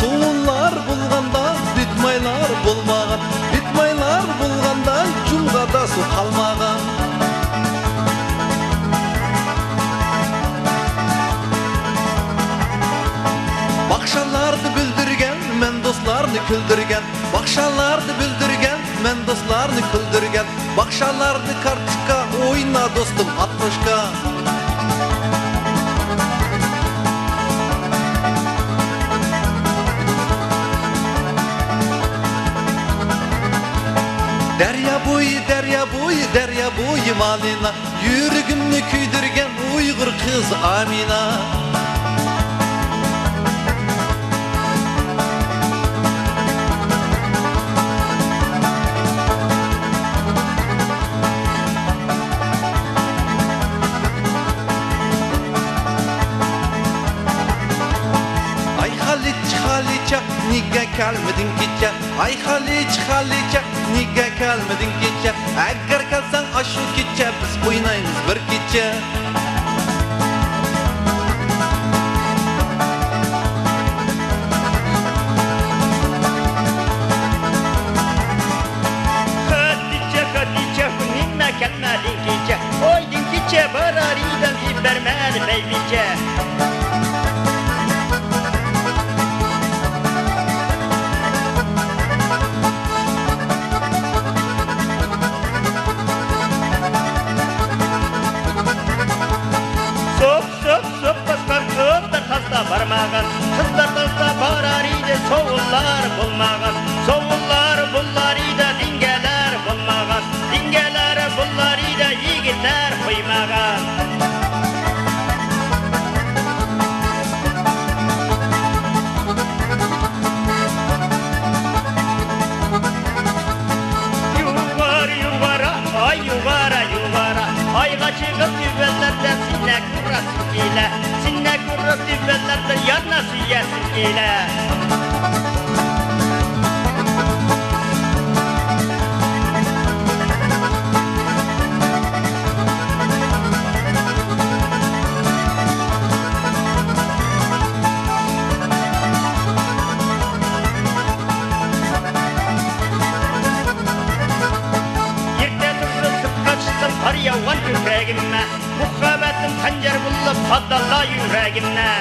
Soğullar bulganda bitmaylar bulmagan, bitmaylar bulganda julgada su kalmagan. Bakşalardı bildirgen, men dostlarını küldürgen. Bakşalardı bildirgen, men dostlarını küldürgen. Bakşalardı kartuşka, oyna dostum atmışka. Derya boyu, derya boyu, derya boyu malina, yüreğimni küydürgen Uygur kız Amina. Haliça, niga kalmadın gece. Ay Haliça, niga kalmadın gece. Eğer kalsan aşu gece, biz oynayız bir gece. Haliça, nime kalmadın gece. Oydun gece, barariden ibermeli beybice. Barmagan, kızlar tazda barar idi, soğullar bulmagan. Soğullar bullar idi, dingeler bulmagan. Dingeler bullar idi, yigitler koymagan. Yuvara, ay yuvara, yuvara. Ayga çıkıp dübellerde sinek vurasın ile. Sinek vurup dübellerde yanına süyesin ile. Har yavan yüreğime, muhabbetim pancar bulup paddalla yüreğime.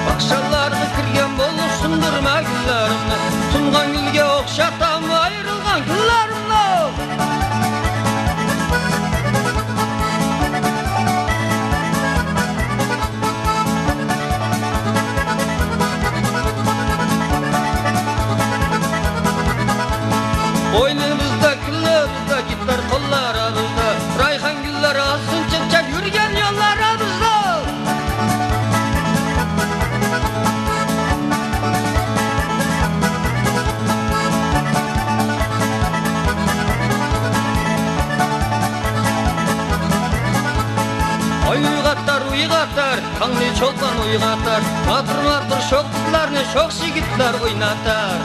Bakşalarını kırgen boluşundurma güllerimle, tungan gülge okşatam ayrılgan güllerimle. Boynumuzda, kıllarımızda, gitar kollarımızda, rayhan güller alsın çiçek yürüyen yollarımızda. Ay uygatar, kanlı çolpan uygatar, matır şok kızlarını şok şigitler oynatar.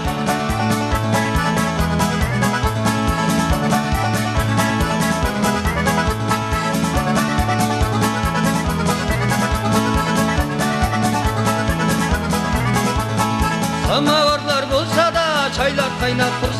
Samavarlar bolsa da çaylar kaynatır